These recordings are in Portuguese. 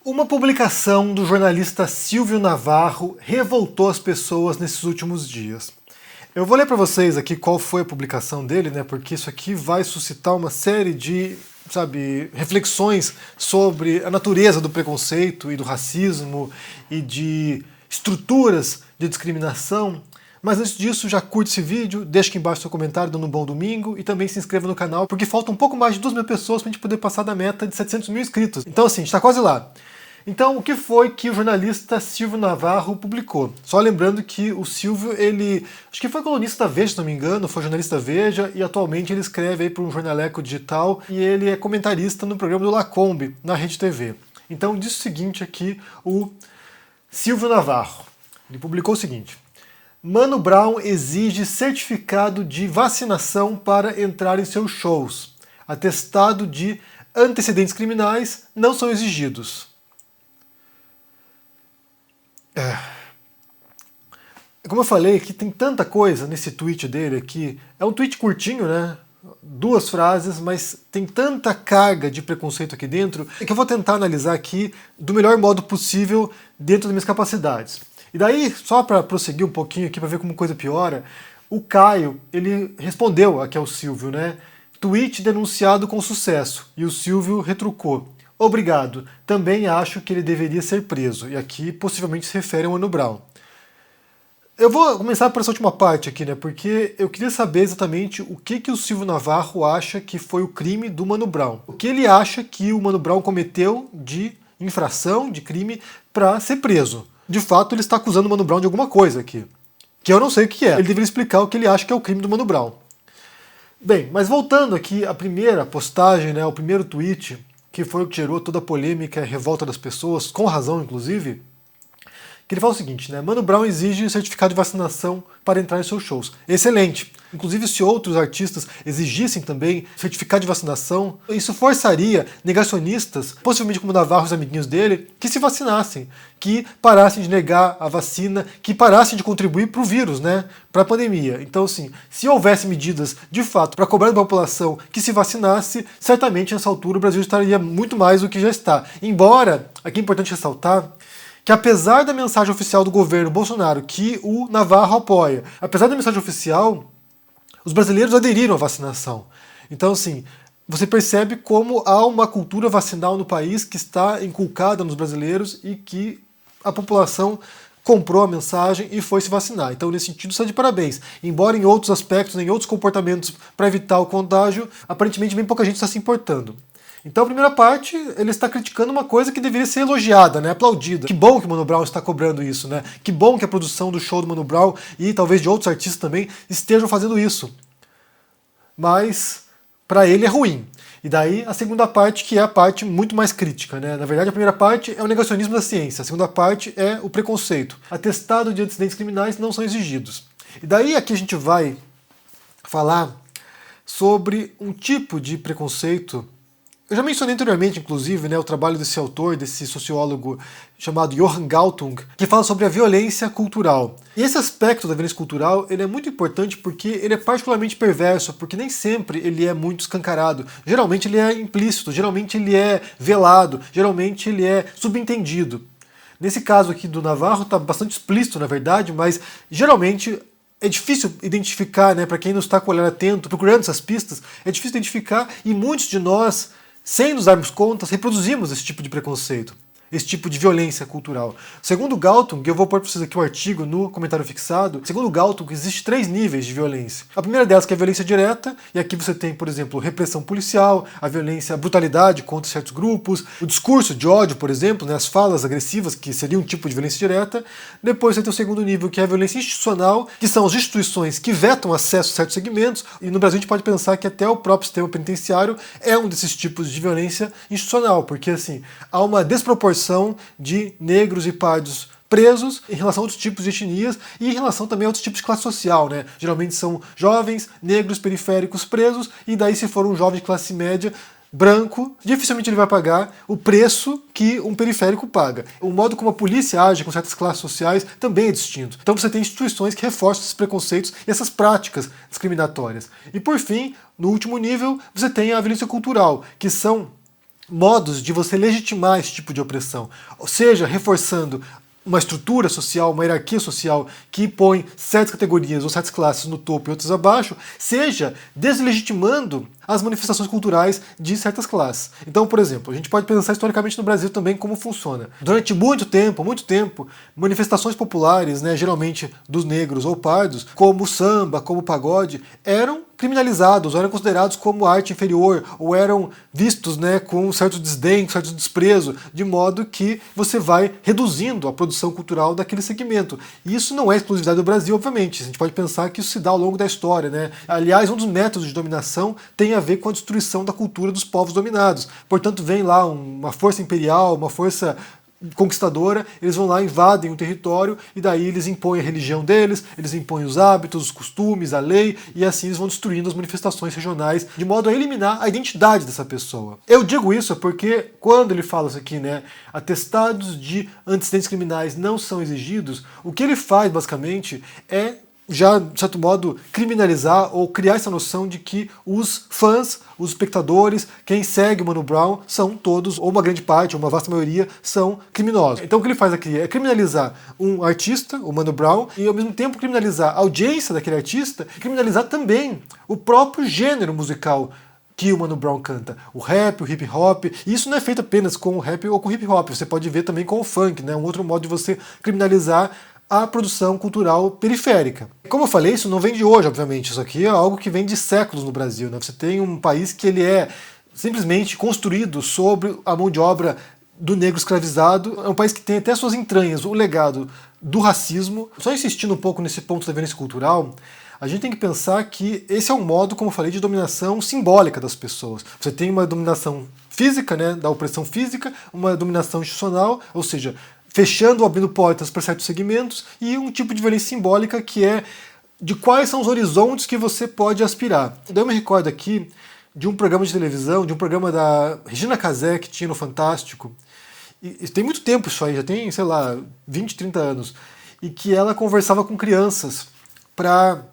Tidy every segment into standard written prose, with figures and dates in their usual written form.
Uma publicação do jornalista Silvio Navarro revoltou as pessoas nesses últimos dias. Eu vou ler para vocês aqui qual foi a publicação dele, né? Porque isso aqui vai suscitar uma série de, reflexões sobre a natureza do preconceito e do racismo e de estruturas de discriminação. Mas antes disso, já curte esse vídeo, deixa aqui embaixo seu comentário dando um bom domingo e também se inscreva no canal, porque falta um pouco mais de 2.000 pessoas para a gente poder passar da meta de 700 mil inscritos. Então assim, a gente está quase lá. Então, o que foi que o jornalista Silvio Navarro publicou? Só lembrando que o Silvio, acho que foi colunista da Veja, se não me engano, foi jornalista da Veja, e atualmente ele escreve aí para um jornaleco digital, e ele é comentarista no programa do Lacombe, na Rede TV. Então, diz o seguinte aqui, o Silvio Navarro. Ele publicou o seguinte: Mano Brown exige certificado de vacinação para entrar em seus shows. Atestado de antecedentes criminais não são exigidos. Como eu falei, que tem tanta coisa nesse tweet dele aqui. É um tweet curtinho, né? 2 frases, mas tem tanta carga de preconceito aqui dentro que eu vou tentar analisar aqui do melhor modo possível dentro das minhas capacidades. E daí, só para prosseguir um pouquinho aqui, para ver como a coisa piora, o Caio, ele respondeu aqui ao Silvio, né? Tweet denunciado com sucesso. E o Silvio retrucou: obrigado, também acho que ele deveria ser preso. E aqui possivelmente se refere ao Mano Brown. Eu vou começar por essa última parte aqui, né? Porque eu queria saber exatamente o que o Silvio Navarro acha que foi o crime do Mano Brown. O que ele acha que o Mano Brown cometeu de infração, de crime, para ser preso. De fato, ele está acusando o Mano Brown de alguma coisa aqui, que eu não sei o que é. Ele deveria explicar o que ele acha que é o crime do Mano Brown. Bem, mas voltando aqui à primeira postagem, né? O primeiro tweet, que foi o que gerou toda a polêmica e a revolta das pessoas, com razão inclusive, que ele fala o seguinte, né? Mano Brown exige certificado de vacinação para entrar em seus shows. Excelente! Inclusive, se outros artistas exigissem também certificado de vacinação, isso forçaria negacionistas, possivelmente como Navarro e os amiguinhos dele, que se vacinassem, que parassem de negar a vacina, que parassem de contribuir para o vírus, né? Para a pandemia. Então, assim, se houvesse medidas de fato para cobrar da população que se vacinasse, certamente nessa altura o Brasil estaria muito mais do que já está. Embora, aqui é importante ressaltar, que apesar da mensagem oficial do governo Bolsonaro, que o Navarro apoia, apesar da mensagem oficial, os brasileiros aderiram à vacinação. Então, assim, você percebe como há uma cultura vacinal no país que está inculcada nos brasileiros e que a população comprou a mensagem e foi se vacinar. Então, nesse sentido, está de parabéns. Embora em outros aspectos, em outros comportamentos para evitar o contágio, aparentemente bem pouca gente está se importando. Então, a primeira parte, ele está criticando uma coisa que deveria ser elogiada, né, aplaudida. Que bom que o Mano Brown está cobrando isso, né? Que bom que a produção do show do Mano Brown e talvez de outros artistas também estejam fazendo isso. Mas, para ele é ruim. E daí, a segunda parte, que é a parte muito mais crítica, né? Na verdade, a primeira parte é o negacionismo da ciência. A segunda parte é o preconceito. Atestado de antecedentes criminais não são exigidos. E daí, aqui a gente vai falar sobre um tipo de preconceito. Eu já mencionei anteriormente, inclusive, né, o trabalho desse autor, desse sociólogo chamado Johann Galtung, que fala sobre a violência cultural. E esse aspecto da violência cultural ele é muito importante porque ele é particularmente perverso, porque nem sempre ele é muito escancarado. Geralmente ele é implícito, geralmente ele é velado, geralmente ele é subentendido. Nesse caso aqui do Navarro está bastante explícito, na verdade, mas geralmente é difícil identificar, né, para quem não está com o olhar atento, procurando essas pistas, é difícil identificar e muitos de nós, sem nos darmos conta, reproduzimos esse tipo de preconceito, esse tipo de violência cultural. Segundo Galtung, eu vou pôr para vocês aqui o artigo no comentário fixado, segundo Galtung, existem 3 níveis de violência. A primeira delas que é a violência direta, e aqui você tem, por exemplo, repressão policial, a violência, a brutalidade contra certos grupos, o discurso de ódio, por exemplo, né, as falas agressivas, que seria um tipo de violência direta. Depois você tem o segundo nível, que é a violência institucional, que são as instituições que vetam acesso a certos segmentos, e no Brasil a gente pode pensar que até o próprio sistema penitenciário é um desses tipos de violência institucional, porque assim, há uma desproporção de negros e pardos presos em relação a outros tipos de etnias e em relação também a outros tipos de classe social, né? Geralmente são jovens, negros, periféricos presos, e daí se for um jovem de classe média branco, dificilmente ele vai pagar o preço que um periférico paga. O modo como a polícia age com certas classes sociais também é distinto. Então você tem instituições que reforçam esses preconceitos e essas práticas discriminatórias. E por fim, no último nível, você tem a violência cultural, que são modos de você legitimar esse tipo de opressão, ou seja, reforçando uma estrutura social, uma hierarquia social que põe certas categorias ou certas classes no topo e outras abaixo, seja deslegitimando as manifestações culturais de certas classes. Então, por exemplo, a gente pode pensar historicamente no Brasil também como funciona. Durante muito tempo, manifestações populares, né, geralmente dos negros ou pardos, como o samba, como o pagode, eram criminalizados, ou eram considerados como arte inferior, ou eram vistos, né, com um certo desdém, com um certo desprezo, de modo que você vai reduzindo a produção cultural daquele segmento. E isso não é exclusividade do Brasil, obviamente. A gente pode pensar que isso se dá ao longo da história, né? Aliás, um dos métodos de dominação tem a ver com a destruição da cultura dos povos dominados. Portanto, vem lá uma força imperial, uma força conquistadora, eles vão lá, invadem um território e daí eles impõem a religião deles, eles impõem os hábitos, os costumes, a lei, e assim eles vão destruindo as manifestações regionais, de modo a eliminar a identidade dessa pessoa. Eu digo isso porque quando ele fala isso aqui, né, atestados de antecedentes criminais não são exigidos, o que ele faz basicamente é já, de certo modo, criminalizar ou criar essa noção de que os fãs, os espectadores, quem segue o Mano Brown, são todos, ou uma grande parte, ou uma vasta maioria, são criminosos. Então o que ele faz aqui é criminalizar um artista, o Mano Brown, e ao mesmo tempo criminalizar a audiência daquele artista, e criminalizar também o próprio gênero musical que o Mano Brown canta, o rap, o hip hop, e isso não é feito apenas com o rap ou com o hip hop, você pode ver também com o funk, né? Um outro modo de você criminalizar a produção cultural periférica. Como eu falei, isso não vem de hoje, obviamente, isso aqui é algo que vem de séculos no Brasil, né? Você tem um país que ele é simplesmente construído sobre a mão de obra do negro escravizado, é um país que tem até suas entranhas o legado do racismo. Só insistindo um pouco nesse ponto da violência cultural, a gente tem que pensar que esse é um modo, como eu falei, de dominação simbólica das pessoas. Você tem uma dominação física, né, da opressão física, uma dominação institucional, ou seja, fechando ou abrindo portas para certos segmentos, e um tipo de violência simbólica que é de quais são os horizontes que você pode aspirar. Eu me recordo aqui de um programa de televisão, de um programa da Regina Casé, que tinha no Fantástico, e tem muito tempo isso aí, já tem, sei lá, 20, 30 anos, e que ela conversava com crianças para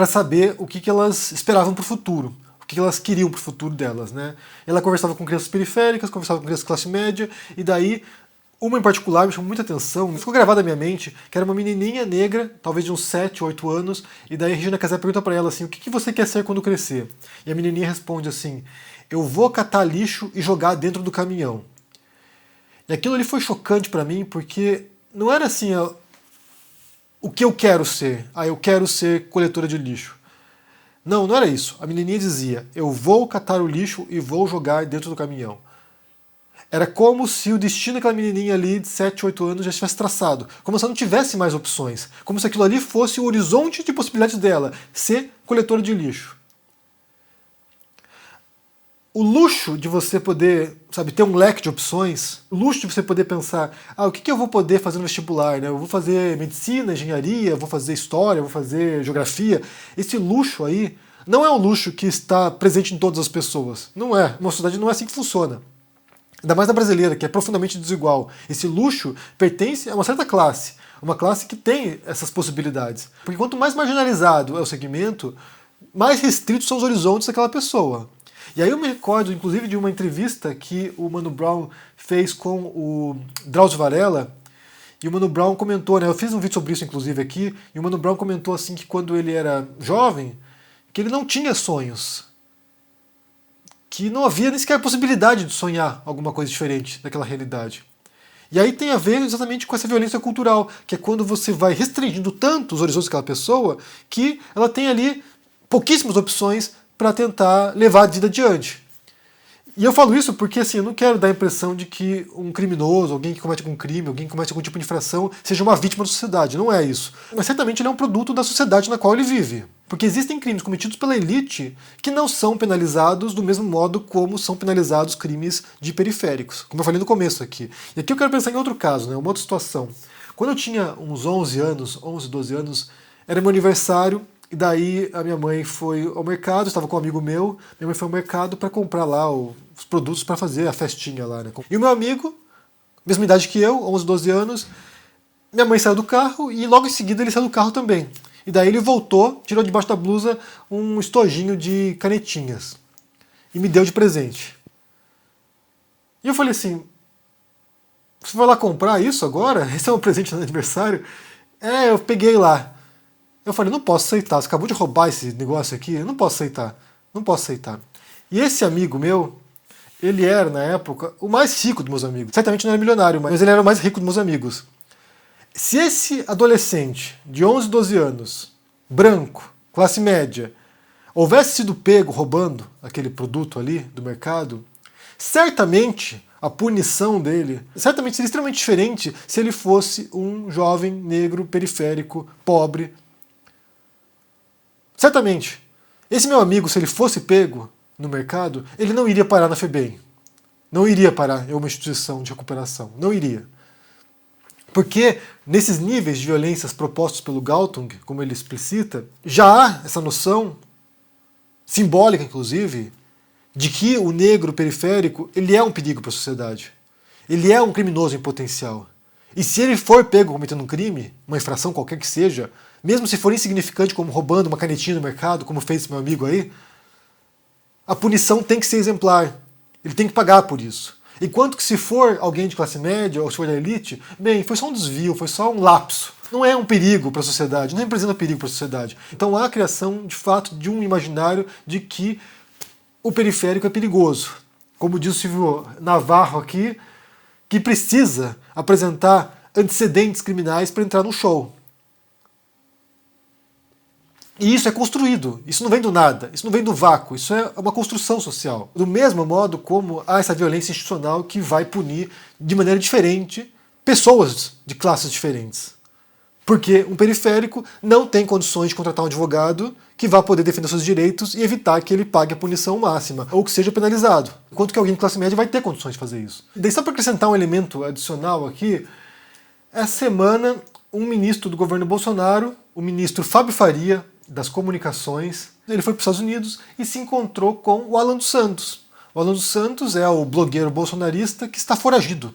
saber o que elas esperavam para o futuro, o que elas queriam para o futuro delas, né? Ela conversava com crianças periféricas, conversava com crianças de classe média, e daí uma em particular me chamou muita atenção, ficou gravada na minha mente, que era uma menininha negra, talvez de uns 7, 8 anos, e daí a Regina Casé pergunta para ela assim, o que você quer ser quando crescer? E a menininha responde assim, eu vou catar lixo e jogar dentro do caminhão. E aquilo ali foi chocante para mim, porque não era assim, o que eu quero ser, eu quero ser coletora de lixo. Não, não era isso. A menininha dizia, eu vou catar o lixo e vou jogar dentro do caminhão. Era como se o destino daquela menininha ali de 7, 8 anos já estivesse traçado. Como se ela não tivesse mais opções. Como se aquilo ali fosse o horizonte de possibilidades dela, ser coletora de lixo. O luxo de você poder, sabe, ter um leque de opções, o luxo de você poder pensar, o que eu vou poder fazer no vestibular, né? Eu vou fazer medicina, engenharia, vou fazer história, vou fazer geografia. Esse luxo aí não é um luxo que está presente em todas as pessoas. Não é. Uma sociedade não é assim que funciona. Ainda mais na brasileira, que é profundamente desigual. Esse luxo pertence a uma certa classe, uma classe que tem essas possibilidades. Porque quanto mais marginalizado é o segmento, mais restritos são os horizontes daquela pessoa. E aí eu me recordo, inclusive, de uma entrevista que o Mano Brown fez com o Drauzio Varela, e o Mano Brown comentou, né, eu fiz um vídeo sobre isso, inclusive, aqui, e o Mano Brown comentou assim que quando ele era jovem, que ele não tinha sonhos, que não havia nem sequer possibilidade de sonhar alguma coisa diferente daquela realidade. E aí tem a ver exatamente com essa violência cultural, que é quando você vai restringindo tanto os horizontes daquela pessoa, que ela tem ali pouquíssimas opções para tentar levar a vida adiante. E eu falo isso porque assim, eu não quero dar a impressão de que um criminoso, alguém que comete algum crime, alguém que comete algum tipo de infração, seja uma vítima da sociedade. Não é isso. Mas certamente ele é um produto da sociedade na qual ele vive. Porque existem crimes cometidos pela elite que não são penalizados do mesmo modo como são penalizados crimes de periféricos. Como eu falei no começo aqui. E aqui eu quero pensar em outro caso, né? Uma outra situação. Quando eu tinha uns 11 anos, 11, 12 anos, era meu aniversário. E daí a minha mãe foi ao mercado, estava com um amigo meu, minha mãe foi ao mercado para comprar lá os produtos para fazer a festinha lá, né? E o meu amigo, mesma idade que eu, 11, 12 anos, minha mãe saiu do carro e logo em seguida ele saiu do carro também. E daí ele voltou, tirou debaixo da blusa um estojinho de canetinhas e me deu de presente. E eu falei assim, você vai lá comprar isso agora? Esse é um presente de aniversário? É, eu peguei lá. Eu falei, não posso aceitar, você acabou de roubar esse negócio aqui, eu não posso aceitar, não posso aceitar. E esse amigo meu, ele era, na época, o mais rico dos meus amigos. Certamente não era milionário, mas ele era o mais rico dos meus amigos. Se esse adolescente de 11, 12 anos, branco, classe média, houvesse sido pego roubando aquele produto ali do mercado, certamente a punição dele certamente seria extremamente diferente se ele fosse um jovem negro periférico, pobre. Certamente. Esse meu amigo, se ele fosse pego no mercado, ele não iria parar na FEBEM. Não iria parar em uma instituição de recuperação. Não iria. Porque nesses níveis de violências propostos pelo Galtung, como ele explicita, já há essa noção, simbólica inclusive, de que o negro periférico ele é um perigo para a sociedade. Ele é um criminoso em potencial. E se ele for pego cometendo um crime, uma infração qualquer que seja, mesmo se for insignificante como roubando uma canetinha no mercado, como fez esse meu amigo aí, a punição tem que ser exemplar. Ele tem que pagar por isso. Enquanto que se for alguém de classe média ou se for da elite, bem, foi só um desvio, foi só um lapso. Não é um perigo para a sociedade, não representa perigo para a sociedade. Então há a criação, de fato, de um imaginário de que o periférico é perigoso. Como diz o Silvio Navarro aqui, que precisa apresentar antecedentes criminais para entrar no show. E isso é construído, isso não vem do nada, isso não vem do vácuo, isso é uma construção social. Do mesmo modo como há essa violência institucional que vai punir de maneira diferente pessoas de classes diferentes. Porque um periférico não tem condições de contratar um advogado que vá poder defender seus direitos e evitar que ele pague a punição máxima, ou que seja penalizado. Enquanto que alguém de classe média vai ter condições de fazer isso. E daí, só para acrescentar um elemento adicional aqui, essa semana um ministro do governo Bolsonaro, o ministro Fábio Faria, das comunicações, ele foi para os Estados Unidos e se encontrou com o Alan dos Santos. O Alan dos Santos é o blogueiro bolsonarista que está foragido.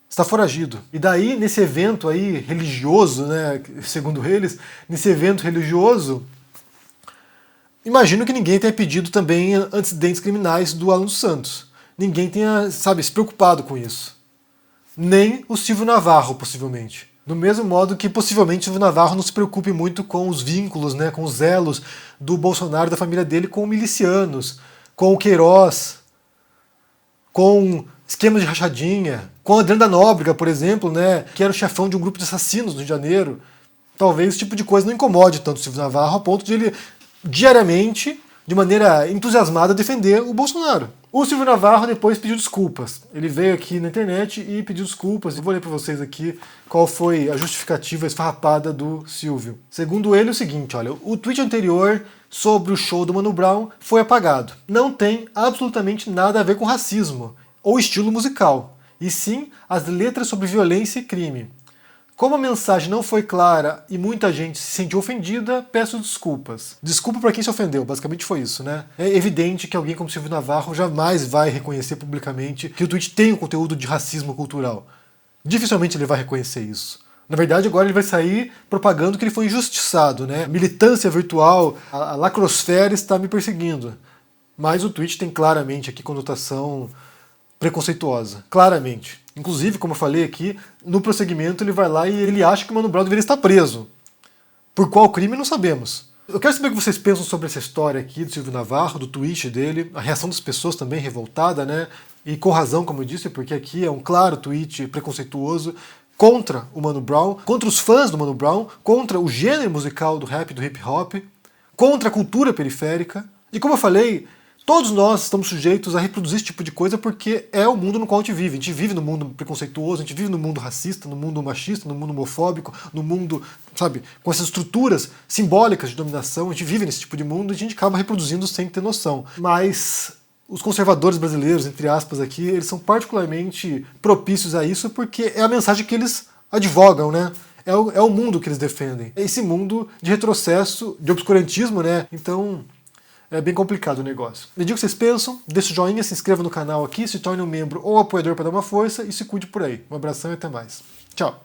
Está foragido. E daí, nesse evento aí religioso, né, segundo eles, nesse evento religioso, imagino que ninguém tenha pedido também antecedentes criminais do Alan dos Santos. Ninguém tenha, sabe, se preocupado com isso. Nem o Silvio Navarro, possivelmente. Do mesmo modo que possivelmente o Silvio Navarro não se preocupe muito com os vínculos, né, com os elos do Bolsonaro e da família dele com milicianos, com o Queiroz, com esquemas de rachadinha, com a Adriana Nóbrega, por exemplo, né, que era o chefão de um grupo de assassinos no Rio de Janeiro. Talvez esse tipo de coisa não incomode tanto o Silvio Navarro a ponto de ele diariamente, de maneira entusiasmada, defender o Bolsonaro. O Silvio Navarro depois pediu desculpas. Ele veio aqui na internet e pediu desculpas. Eu vou ler para vocês aqui qual foi a justificativa esfarrapada do Silvio. Segundo ele, é o seguinte, olha, o tweet anterior sobre o show do Mano Brown foi apagado. Não tem absolutamente nada a ver com racismo ou estilo musical, e sim as letras sobre violência e crime. Como a mensagem não foi clara e muita gente se sentiu ofendida, peço desculpas. Desculpa para quem se ofendeu, basicamente foi isso, né? É evidente que alguém como Silvio Navarro jamais vai reconhecer publicamente que o tweet tem um conteúdo de racismo cultural. Dificilmente ele vai reconhecer isso. Na verdade, agora ele vai sair propagando que ele foi injustiçado, né? Militância virtual, a lacrosfera está me perseguindo. Mas o tweet tem claramente aqui conotação preconceituosa, claramente. Inclusive, como eu falei aqui, no prosseguimento ele vai lá e ele acha que o Mano Brown deveria estar preso. Por qual crime, não sabemos. Eu quero saber o que vocês pensam sobre essa história aqui do Silvio Navarro, do tweet dele, a reação das pessoas também revoltada, né? E com razão, como eu disse, porque aqui é um claro tweet preconceituoso contra o Mano Brown, contra os fãs do Mano Brown, contra o gênero musical do rap e do hip hop, contra a cultura periférica. E como eu falei, todos nós estamos sujeitos a reproduzir esse tipo de coisa porque é o mundo no qual a gente vive. A gente vive no mundo preconceituoso, a gente vive no mundo racista, no mundo machista, no mundo homofóbico, no mundo, sabe, com essas estruturas simbólicas de dominação. A gente vive nesse tipo de mundo e a gente acaba reproduzindo sem ter noção. Mas os conservadores brasileiros, entre aspas aqui, eles são particularmente propícios a isso porque é a mensagem que eles advogam, né? É o mundo que eles defendem. É esse mundo de retrocesso, de obscurantismo, né? Então é bem complicado o negócio. Me diga o que vocês pensam, deixa o joinha, se inscreva no canal aqui, se torne um membro ou apoiador para dar uma força e se cuide por aí. Um abração e até mais. Tchau!